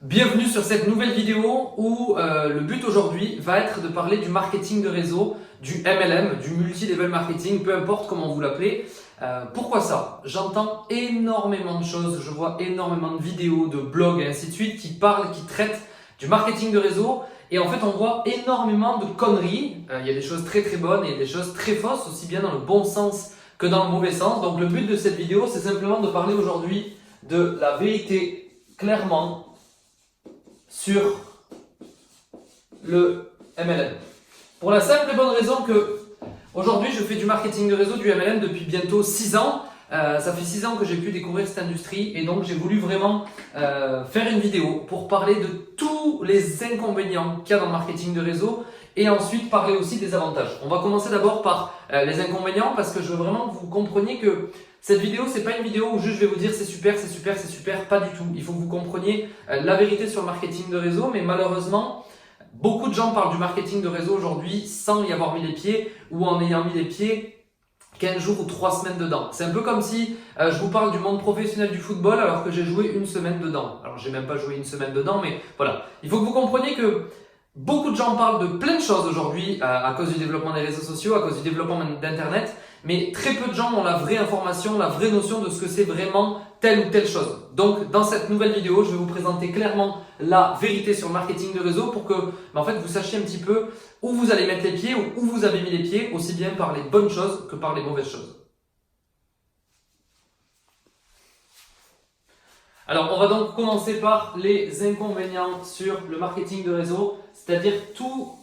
Bienvenue sur cette nouvelle vidéo où le but aujourd'hui va être de parler du marketing de réseau, du MLM, du multi-level marketing, peu importe comment vous l'appelez. Pourquoi ça? J'entends énormément de choses, je vois énormément de vidéos, de blogs et ainsi de suite qui parlent, qui traitent du marketing de réseau et en fait on voit énormément de conneries. Il y a des choses très très bonnes et il y a des choses très fausses, aussi bien dans le bon sens que dans le mauvais sens. Donc le but de cette vidéo c'est simplement de parler aujourd'hui de la vérité clairement sur le MLM. Pour la simple et bonne raison que aujourd'hui je fais du marketing de réseau, du MLM depuis bientôt 6 ans. Ça fait 6 ans que j'ai pu découvrir cette industrie et donc j'ai voulu vraiment faire une vidéo pour parler de tous les inconvénients qu'il y a dans le marketing de réseau et ensuite parler aussi des avantages. On va commencer d'abord par les inconvénients parce que je veux vraiment que vous compreniez que cette vidéo, c'est pas une vidéo où juste je vais vous dire c'est super, c'est super, c'est super, pas du tout. Il faut que vous compreniez la vérité sur le marketing de réseau, mais malheureusement, beaucoup de gens parlent du marketing de réseau aujourd'hui sans y avoir mis les pieds ou en ayant mis les pieds 15 jours ou 3 semaines dedans. C'est un peu comme si je vous parle du monde professionnel du football alors que j'ai joué une semaine dedans. Alors j'ai même pas joué une semaine dedans, mais voilà. Il faut que vous compreniez que beaucoup de gens parlent de plein de choses aujourd'hui à cause du développement des réseaux sociaux, à cause du développement d'Internet, mais très peu de gens ont la vraie information, la vraie notion de ce que c'est vraiment telle ou telle chose. Donc dans cette nouvelle vidéo, je vais vous présenter clairement la vérité sur le marketing de réseau pour que en fait, vous sachiez un petit peu où vous allez mettre les pieds ou où vous avez mis les pieds, aussi bien par les bonnes choses que par les mauvaises choses. Alors, on va donc commencer par les inconvénients sur le marketing de réseau, c'est-à-dire tous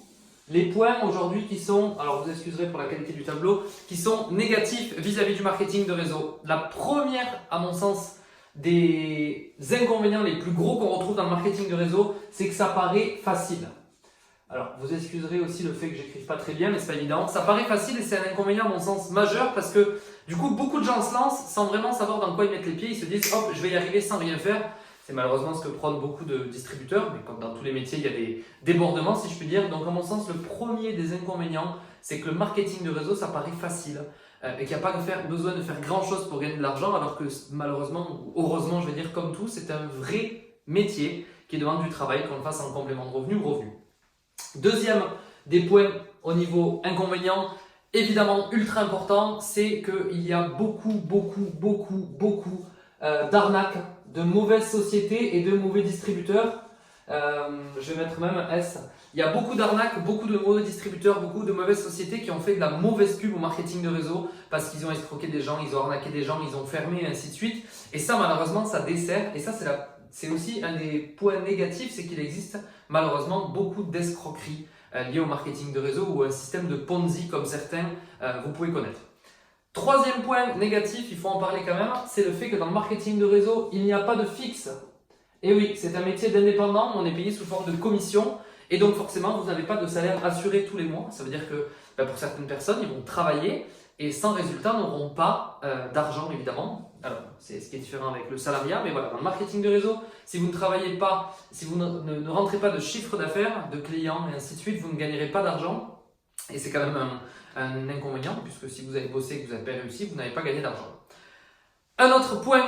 les points aujourd'hui qui sont, alors vous excuserez pour la qualité du tableau, qui sont négatifs vis-à-vis du marketing de réseau. La première, à mon sens, des inconvénients les plus gros qu'on retrouve dans le marketing de réseau, c'est que ça paraît facile. Alors, vous excuserez aussi le fait que j'écrive pas très bien, mais c'est pas évident. Ça paraît facile et c'est un inconvénient à mon sens majeur parce que du coup, beaucoup de gens se lancent sans vraiment savoir dans quoi ils mettent les pieds. Ils se disent, hop, je vais y arriver sans rien faire. C'est malheureusement ce que prônent beaucoup de distributeurs, mais comme dans tous les métiers, il y a des débordements, si je puis dire. Donc, à mon sens, le premier des inconvénients, c'est que le marketing de réseau, ça paraît facile et qu'il n'y a pas besoin de faire grand chose pour gagner de l'argent, alors que malheureusement, ou heureusement, je vais dire comme tout, c'est un vrai métier qui demande du travail, qu'on le fasse en complément de revenu ou revenu. Deuxième des points au niveau inconvénient, évidemment ultra important, c'est qu'il y a beaucoup d'arnaques, de mauvaises sociétés et de mauvais distributeurs. Je vais mettre même un S. Il y a beaucoup d'arnaques, beaucoup de mauvais distributeurs, beaucoup de mauvaises sociétés qui ont fait de la mauvaise pub au marketing de réseau parce qu'ils ont escroqué des gens, ils ont arnaqué des gens, ils ont fermé et ainsi de suite. Et ça, malheureusement, ça dessert. Et ça, c'est aussi un des points négatifs, c'est qu'il existe malheureusement beaucoup d'escroqueries liées au marketing de réseau ou un système de Ponzi comme certains vous pouvez connaître. Troisième point négatif, il faut en parler quand même, c'est le fait que dans le marketing de réseau, il n'y a pas de fixe. Et oui, c'est un métier d'indépendant, on est payé sous forme de commission et donc forcément vous n'avez pas de salaire assuré tous les mois. Ça veut dire que pour certaines personnes, ils vont travailler et sans résultat n'auront pas d'argent évidemment. Alors c'est ce qui est différent avec le salariat, mais voilà, dans le marketing de réseau, si vous ne travaillez pas, si vous ne rentrez pas de chiffre d'affaires, de clients et ainsi de suite, vous ne gagnerez pas d'argent et c'est quand même un inconvénient puisque si vous avez bossé et que vous n'avez pas réussi, vous n'avez pas gagné d'argent. Un autre point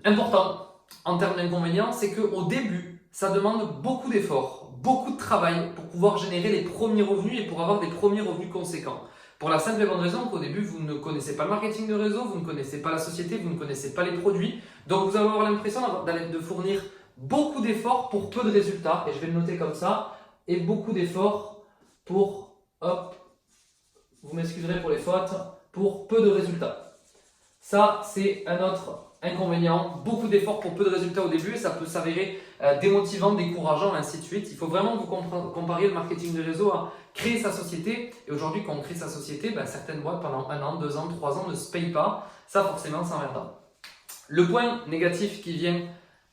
important en termes d'inconvénients, c'est qu'au début, ça demande beaucoup d'efforts, beaucoup de travail pour pouvoir générer les premiers revenus et pour avoir des premiers revenus conséquents. Pour la simple et bonne raison qu'au début, vous ne connaissez pas le marketing de réseau, vous ne connaissez pas la société, vous ne connaissez pas les produits. Donc, vous allez avoir l'impression de fournir beaucoup d'efforts pour peu de résultats. Et je vais le noter comme ça. Et beaucoup d'efforts pour, hop, vous m'excuserez pour les fautes, pour peu de résultats. Ça, c'est un autre inconvénient. Beaucoup d'efforts pour peu de résultats au début et ça peut s'avérer démotivant, décourageant, ainsi de suite. Il faut vraiment que vous compariez le marketing de réseau à créer sa société. Et aujourd'hui, quand on crée sa société, certaines boîtes pendant 1 an, 2 ans, 3 ans ne se payent pas. Ça, forcément, c'est emmerdant. Le point négatif qui vient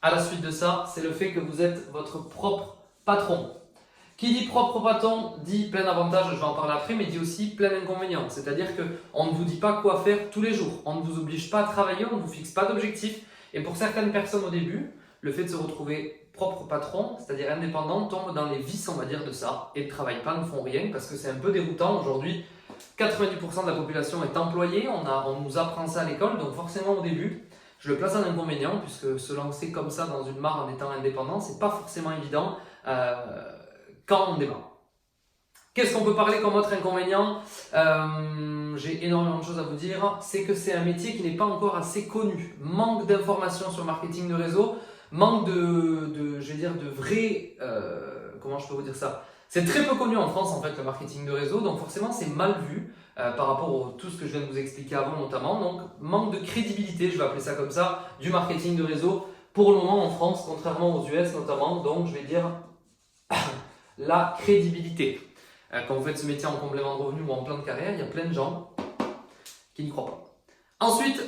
à la suite de ça, c'est le fait que vous êtes votre propre patron. Qui dit propre patron dit plein d'avantages, je vais en parler après, mais dit aussi plein d'inconvénients. C'est-à-dire qu'on ne vous dit pas quoi faire tous les jours. On ne vous oblige pas à travailler, on ne vous fixe pas d'objectifs. Et pour certaines personnes au début, le fait de se retrouver propre patron, c'est-à-dire indépendant, tombe dans les vices, on va dire, de ça. Et ne travaillent pas, ne font rien, parce que c'est un peu déroutant. Aujourd'hui, 90% de la population est employée, on nous apprend ça à l'école, donc forcément au début, Je le place en inconvénient puisque se lancer comme ça dans une marque en étant indépendant, c'est pas forcément évident quand on démarre. Qu'est-ce qu'on peut parler comme autre inconvénient? J'ai énormément de choses à vous dire. C'est que c'est un métier qui n'est pas encore assez connu. Manque d'informations sur le marketing de réseau, manque je vais dire, de vrai... comment je peux vous dire ça? C'est très peu connu en France en fait le marketing de réseau, donc forcément c'est mal vu par rapport à tout ce que je viens de vous expliquer avant notamment. Donc manque de crédibilité, je vais appeler ça comme ça, du marketing de réseau pour le moment en France, contrairement aux US notamment. Donc je vais dire la crédibilité. Quand vous faites ce métier en complément de revenu ou en plan de carrière, il y a plein de gens qui n'y croient pas. Ensuite,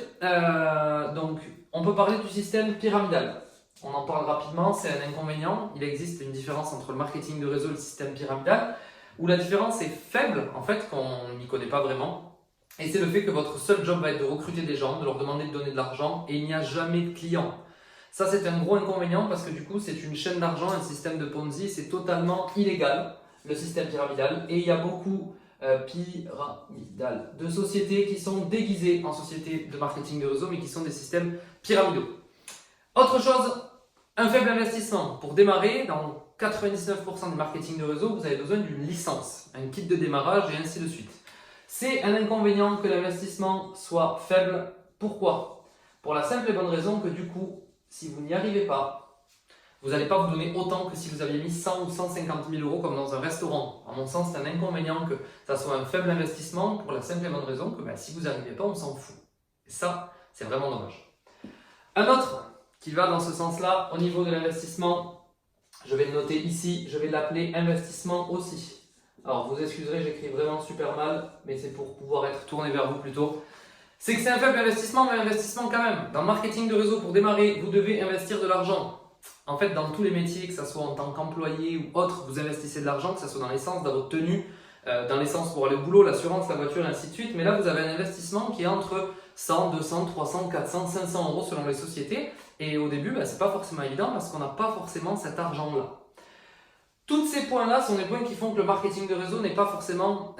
donc, on peut parler du système pyramidal. On en parle rapidement, c'est un inconvénient. Il existe une différence entre le marketing de réseau et le système pyramidal, où la différence est faible, en fait, qu'on n'y connaît pas vraiment. Et c'est le fait que votre seul job va être de recruter des gens, de leur demander de donner de l'argent, et il n'y a jamais de clients. Ça, c'est un gros inconvénient parce que du coup, c'est une chaîne d'argent, un système de Ponzi, c'est totalement illégal, le système pyramidal. Et il y a beaucoup de sociétés qui sont déguisées en sociétés de marketing de réseau, mais qui sont des systèmes pyramidaux. Autre chose, un faible investissement. Pour démarrer, dans 99% du marketing de réseau, vous avez besoin d'une licence, un kit de démarrage et ainsi de suite. C'est un inconvénient que l'investissement soit faible. Pourquoi? Pour la simple et bonne raison que du coup, si vous n'y arrivez pas, vous n'allez pas vous donner autant que si vous aviez mis 100 ou 150 000 euros comme dans un restaurant. À mon sens, c'est un inconvénient que ça soit un faible investissement pour la simple et bonne raison que si vous n'y arrivez pas, on s'en fout. Et ça, c'est vraiment dommage. Un autre qui va dans ce sens-là, au niveau de l'investissement, je vais le noter ici, je vais l'appeler investissement aussi. Alors, vous excuserez, j'écris vraiment super mal, mais c'est pour pouvoir être tourné vers vous plutôt. C'est que c'est un faible investissement, mais investissement quand même. Dans le marketing de réseau, pour démarrer, vous devez investir de l'argent. En fait, dans tous les métiers, que ce soit en tant qu'employé ou autre, vous investissez de l'argent, que ce soit dans l'essence, dans votre tenue, dans l'essence pour aller au boulot, l'assurance, la voiture, et ainsi de suite. Mais là, vous avez un investissement qui est entre 100, 200, 300, 400, 500 euros selon les sociétés. Et au début, c'est pas forcément évident parce qu'on n'a pas forcément cet argent-là. Tous ces points-là sont des points qui font que le marketing de réseau n'est pas forcément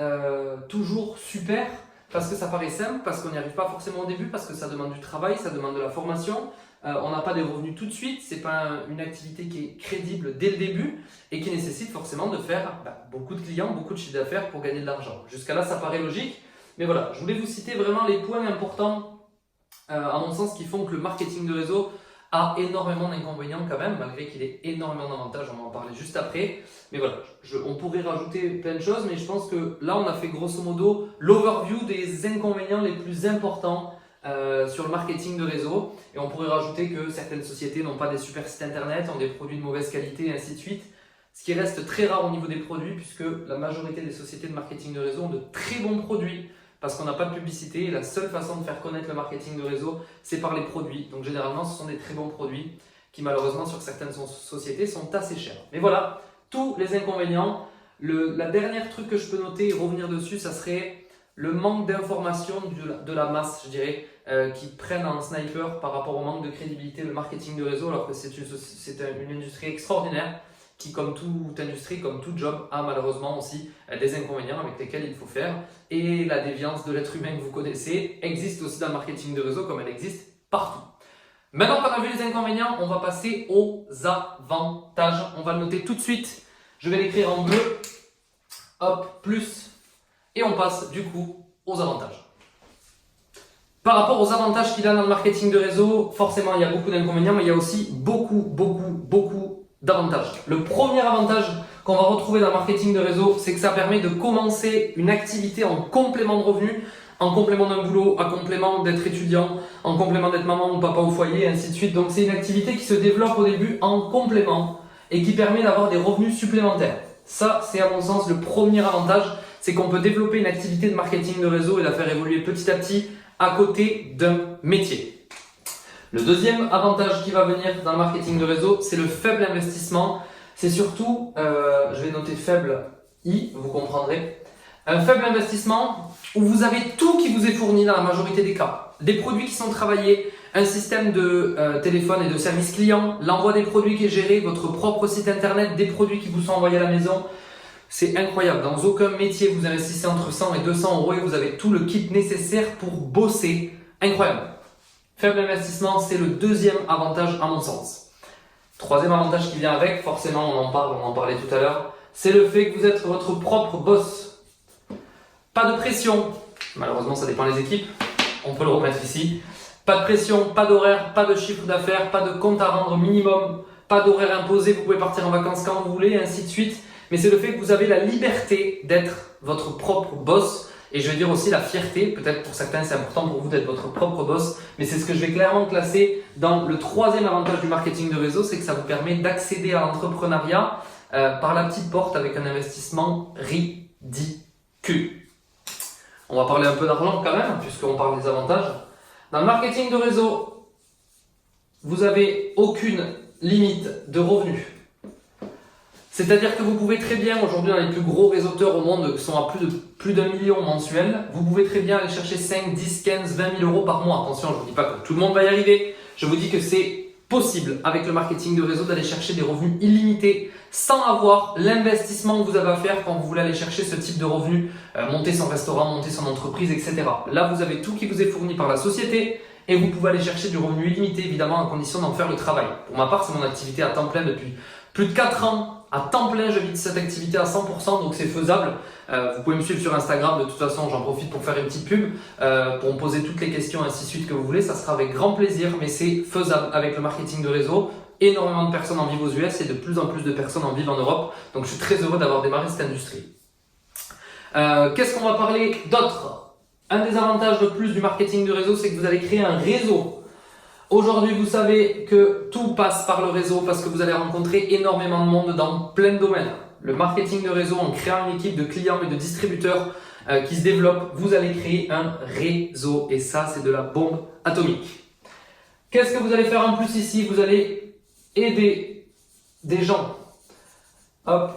toujours super parce que ça paraît simple, parce qu'on n'y arrive pas forcément au début, parce que ça demande du travail, ça demande de la formation. On n'a pas des revenus tout de suite, c'est pas une activité qui est crédible dès le début et qui nécessite forcément de faire beaucoup de clients, beaucoup de chiffre d'affaires pour gagner de l'argent. Jusqu'à là, ça paraît logique, mais voilà, je voulais vous citer vraiment les points importants, à mon sens, qui font que le marketing de réseau a énormément d'inconvénients quand même, malgré qu'il ait énormément d'avantages, on va en parler juste après. Mais voilà, on pourrait rajouter plein de choses, mais je pense que là, on a fait grosso modo l'overview des inconvénients les plus importants sur le marketing de réseau. Et on pourrait rajouter que certaines sociétés n'ont pas des super sites internet, ont des produits de mauvaise qualité et ainsi de suite. Ce qui reste très rare au niveau des produits puisque la majorité des sociétés de marketing de réseau ont de très bons produits parce qu'on n'a pas de publicité et la seule façon de faire connaître le marketing de réseau, c'est par les produits. Donc généralement, ce sont des très bons produits qui malheureusement sur certaines sociétés sont assez chers. Mais voilà, tous les inconvénients. La dernière truc que je peux noter et revenir dessus, ça serait le manque d'information de la masse, je dirais, qui prennent en sniper par rapport au manque de crédibilité le marketing de réseau, alors que c'est une industrie extraordinaire qui, comme toute industrie, comme tout job, a malheureusement aussi des inconvénients avec lesquels il faut faire. Et la déviance de l'être humain que vous connaissez existe aussi dans le marketing de réseau comme elle existe partout. Maintenant qu'on a vu les inconvénients, on va passer aux avantages. On va le noter tout de suite. Je vais l'écrire en bleu. Hop, plus. Et on passe du coup aux avantages. Par rapport aux avantages qu'il a dans le marketing de réseau, forcément il y a beaucoup d'inconvénients, mais il y a aussi beaucoup d'avantages. Le premier avantage qu'on va retrouver dans le marketing de réseau, c'est que ça permet de commencer une activité en complément de revenus, en complément d'un boulot, en complément d'être étudiant, en complément d'être maman ou papa au foyer, et ainsi de suite. Donc c'est une activité qui se développe au début en complément et qui permet d'avoir des revenus supplémentaires. Ça, c'est à mon sens le premier avantage, c'est qu'on peut développer une activité de marketing de réseau et la faire évoluer petit à petit à côté d'un métier. Le deuxième avantage qui va venir dans le marketing de réseau, c'est le faible investissement. C'est surtout, je vais noter faible I, vous comprendrez, un faible investissement où vous avez tout qui vous est fourni dans la majorité des cas. Des produits qui sont travaillés, un système de téléphone et de service client, l'envoi des produits qui est géré, votre propre site internet, des produits qui vous sont envoyés à la maison. C'est incroyable. Dans aucun métier, vous investissez entre 100 et 200 euros et vous avez tout le kit nécessaire pour bosser. Incroyable. Faible investissement, c'est le deuxième avantage à mon sens. Troisième avantage qui vient avec, forcément on en parlait tout à l'heure, c'est le fait que vous êtes votre propre boss. Pas de pression, malheureusement ça dépend des équipes, on peut le remettre ici. Pas de pression, pas d'horaire, pas de chiffre d'affaires, pas de compte à rendre minimum, pas d'horaire imposé, vous pouvez partir en vacances quand vous voulez, et ainsi de suite. Mais c'est le fait que vous avez la liberté d'être votre propre boss. Et je vais dire aussi la fierté, peut-être pour certains c'est important pour vous d'être votre propre boss, mais c'est ce que je vais clairement classer dans le troisième avantage du marketing de réseau, c'est que ça vous permet d'accéder à l'entrepreneuriat par la petite porte avec un investissement ridicule. On va parler un peu d'argent quand même, puisqu'on parle des avantages. Dans le marketing de réseau, vous n'avez aucune limite de revenus. C'est-à-dire que vous pouvez très bien, aujourd'hui dans les plus gros réseauteurs au monde qui sont à plus d'1 million mensuel, vous pouvez très bien aller chercher 5, 10, 15, 20 000 euros par mois. Attention, je ne vous dis pas que tout le monde va y arriver. Je vous dis que c'est possible avec le marketing de réseau d'aller chercher des revenus illimités sans avoir l'investissement que vous avez à faire quand vous voulez aller chercher ce type de revenus, monter son restaurant, monter son entreprise, etc. Là, vous avez tout qui vous est fourni par la société et vous pouvez aller chercher du revenu illimité, évidemment, à condition d'en faire le travail. Pour ma part, c'est mon activité à temps plein depuis plus de 4 ans. À temps plein, je vis de cette activité à 100%, donc c'est faisable. Vous pouvez me suivre sur Instagram, de toute façon, j'en profite pour faire une petite pub, pour me poser toutes les questions, ainsi de suite que vous voulez. Ça sera avec grand plaisir, mais c'est faisable avec le marketing de réseau. Énormément de personnes en vivent aux US et de plus en plus de personnes en vivent en Europe. Donc, je suis très heureux d'avoir démarré cette industrie. Qu'est-ce qu'on va parler d'autre? Un des avantages de plus du marketing de réseau, c'est que vous allez créer un réseau. Aujourd'hui, vous savez que tout passe par le réseau parce que vous allez rencontrer énormément de monde dans plein de domaines. Le marketing de réseau, en créant une équipe de clients et de distributeurs qui se développe, vous allez créer un réseau. Et ça, c'est de la bombe atomique. Qu'est-ce que vous allez faire en plus ici? Vous allez aider des gens. Hop.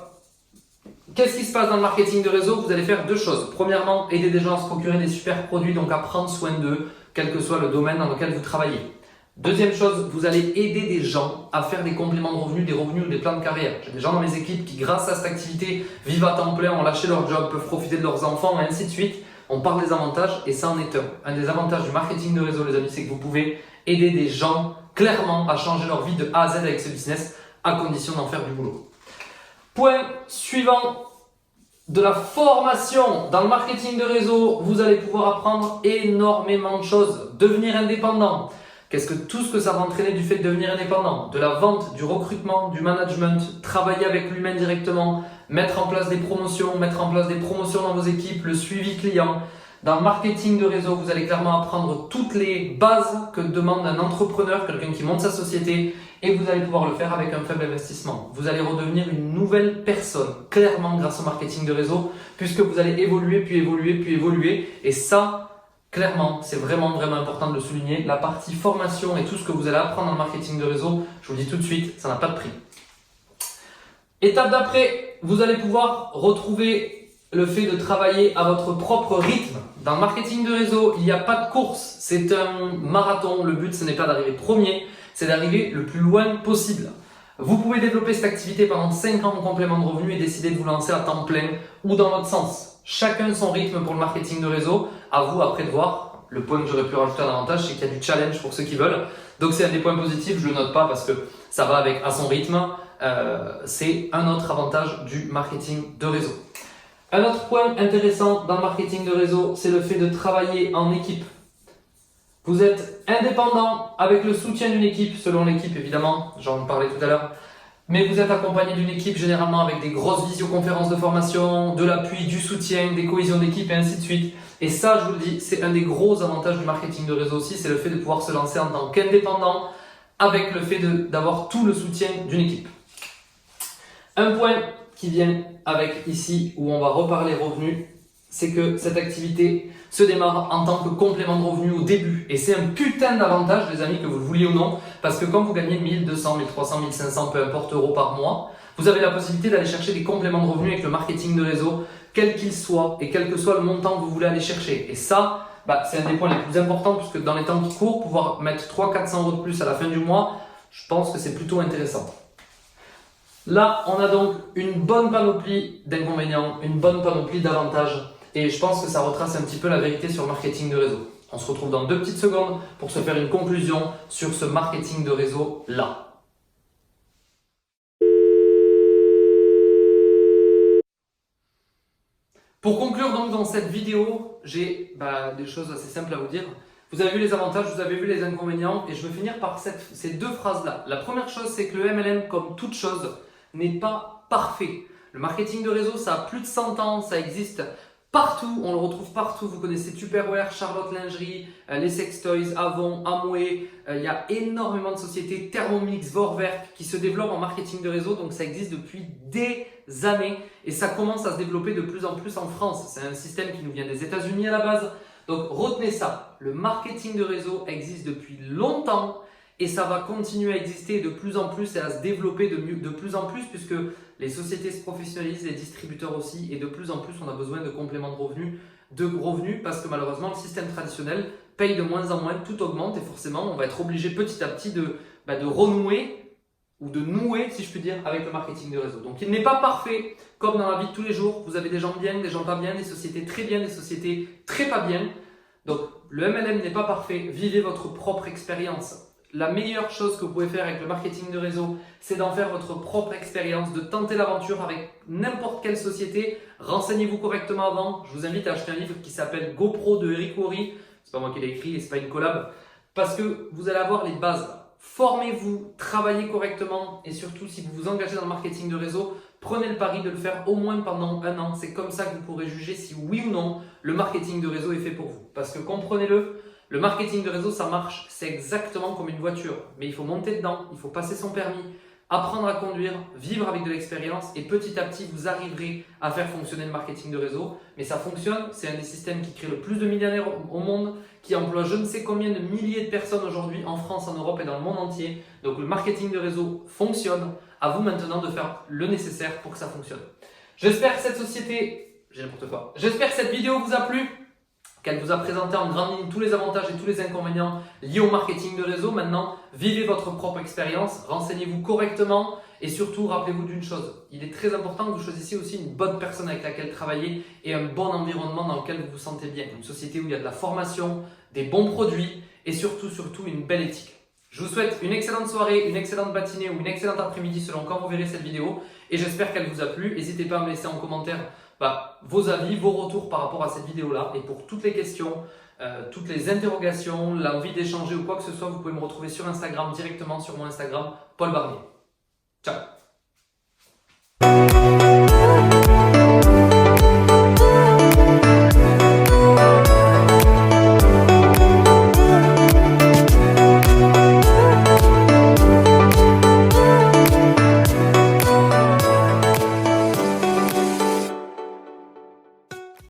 Qu'est-ce qui se passe dans le marketing de réseau? Vous allez faire deux choses. Premièrement, aider des gens à se procurer des super produits, donc à prendre soin d'eux, quel que soit le domaine dans lequel vous travaillez. Deuxième chose, vous allez aider des gens à faire des compléments de revenus, des revenus ou des plans de carrière. J'ai des gens dans mes équipes qui, grâce à cette activité, vivent à temps plein, ont lâché leur job, peuvent profiter de leurs enfants, et ainsi de suite. On parle des avantages et ça en est un. Un des avantages du marketing de réseau, les amis, c'est que vous pouvez aider des gens clairement à changer leur vie de A à Z avec ce business, à condition d'en faire du boulot. Point suivant. De la formation dans le marketing de réseau, vous allez pouvoir apprendre énormément de choses. Devenir indépendant. Qu'est-ce que tout ce que ça va entraîner du fait de devenir indépendant? De la vente, du recrutement, du management, travailler avec l'humain directement, mettre en place des promotions dans vos équipes, le suivi client. Dans le marketing de réseau, vous allez clairement apprendre toutes les bases que demande un entrepreneur, quelqu'un qui monte sa société, et vous allez pouvoir le faire avec un faible investissement. Vous allez redevenir une nouvelle personne, clairement grâce au marketing de réseau, puisque vous allez évoluer, puis évoluer, puis évoluer. Et ça, clairement, c'est vraiment important de le souligner. La partie formation et tout ce que vous allez apprendre dans le marketing de réseau, je vous le dis tout de suite, ça n'a pas de prix. Étape d'après, vous allez pouvoir retrouver le fait de travailler à votre propre rythme. Dans le marketing de réseau, il n'y a pas de course, c'est un marathon. Le but, ce n'est pas d'arriver premier, c'est d'arriver le plus loin possible. Vous pouvez développer cette activité pendant 5 ans en complément de revenus et décider de vous lancer à temps plein ou dans l'autre sens. Chacun son rythme pour le marketing de réseau. À vous après de voir. Le point que j'aurais pu rajouter un avantage, c'est qu'il y a du challenge pour ceux qui veulent. Donc c'est un des points positifs, je le note pas parce que ça va avec à son rythme. C'est un autre avantage du marketing de réseau. Un autre point intéressant dans le marketing de réseau, c'est le fait de travailler en équipe. Vous êtes indépendant avec le soutien d'une équipe, selon l'équipe évidemment, j'en parlais tout à l'heure. Mais vous êtes accompagné d'une équipe généralement avec des grosses visioconférences de formation, de l'appui, du soutien, des cohésions d'équipe et ainsi de suite. Et ça, je vous le dis, c'est un des gros avantages du marketing de réseau aussi, c'est le fait de pouvoir se lancer en tant qu'indépendant avec le fait d'avoir tout le soutien d'une équipe. Un point qui vient avec ici où on va reparler revenus, c'est que cette activité se démarre en tant que complément de revenus au début. Et c'est un putain d'avantage, les amis, que vous le vouliez ou non, parce que quand vous gagnez 1200, 1300, 1500, peu importe euros par mois, vous avez la possibilité d'aller chercher des compléments de revenus avec le marketing de réseau, quel qu'il soit, et quel que soit le montant que vous voulez aller chercher. Et ça, c'est un des points les plus importants, puisque dans les temps qui courent, pouvoir mettre 300-400 euros de plus à la fin du mois, je pense que c'est plutôt intéressant. Là, on a donc une bonne panoplie d'inconvénients, une bonne panoplie d'avantages. Et je pense que ça retrace un petit peu la vérité sur le marketing de réseau. On se retrouve dans 2 petites secondes pour se faire une conclusion sur ce marketing de réseau là. Pour conclure donc dans cette vidéo, j'ai des choses assez simples à vous dire. Vous avez vu les avantages, vous avez vu les inconvénients et je veux finir par ces 2 phrases-là. La première chose, c'est que le MLM, comme toute chose, n'est pas parfait. Le marketing de réseau, ça a plus de 100 ans, ça existe partout, on le retrouve partout. Vous connaissez Tupperware, Charlotte Lingerie, les Sextoys, Avon, Amway. Il y a énormément de sociétés, Thermomix, Vorwerk, qui se développent en marketing de réseau. Donc ça existe depuis des années et ça commence à se développer de plus en plus en France. C'est un système qui nous vient des États-Unis à la base. Donc retenez ça, le marketing de réseau existe depuis longtemps et ça va continuer à exister de plus en plus et à se développer de plus en plus puisque les sociétés se professionnalisent, les distributeurs aussi et de plus en plus on a besoin de compléments de revenus parce que malheureusement le système traditionnel paye de moins en moins, tout augmente et forcément on va être obligé petit à petit de renouer ou de nouer, si je puis dire, avec le marketing de réseau. Donc il n'est pas parfait comme dans la vie de tous les jours. Vous avez des gens bien, des gens pas bien, des sociétés très bien, des sociétés très pas bien. Donc le MLM n'est pas parfait. Vivez votre propre expérience. La meilleure chose que vous pouvez faire avec le marketing de réseau, c'est d'en faire votre propre expérience, de tenter l'aventure avec n'importe quelle société. Renseignez-vous correctement avant. Je vous invite à acheter un livre qui s'appelle GoPro de Eric Worre. C'est pas moi qui l'ai écrit et c'est pas une collab. Parce que vous allez avoir les bases. Formez-vous, travaillez correctement et surtout si vous vous engagez dans le marketing de réseau, prenez le pari de le faire au moins pendant 1 an. C'est comme ça que vous pourrez juger si oui ou non le marketing de réseau est fait pour vous. Parce que comprenez-le, le marketing de réseau ça marche, c'est exactement comme une voiture. Mais il faut monter dedans, il faut passer son permis, apprendre à conduire, vivre avec de l'expérience et petit à petit vous arriverez à faire fonctionner le marketing de réseau. Mais ça fonctionne, c'est un des systèmes qui crée le plus de millionnaires au monde, qui emploie je ne sais combien de milliers de personnes aujourd'hui en France, en Europe et dans le monde entier. Donc le marketing de réseau fonctionne. À vous maintenant de faire le nécessaire pour que ça fonctionne. J'espère que cette société, j'espère que cette vidéo vous a plu, qu'elle vous a présenté en grande ligne tous les avantages et tous les inconvénients liés au marketing de réseau. Maintenant, vivez votre propre expérience, renseignez-vous correctement et surtout, rappelez-vous d'une chose. Il est très important que vous choisissiez aussi une bonne personne avec laquelle travailler et un bon environnement dans lequel vous vous sentez bien. Une société où il y a de la formation, des bons produits et surtout une belle éthique. Je vous souhaite une excellente soirée, une excellente matinée ou une excellente après-midi selon quand vous verrez cette vidéo et j'espère qu'elle vous a plu. N'hésitez pas à me laisser en commentaire vos avis, vos retours par rapport à cette vidéo-là. Et pour toutes les questions, toutes les interrogations, l'envie d'échanger ou quoi que ce soit, vous pouvez me retrouver sur Instagram directement sur mon Instagram, Paul Barnier. Ciao.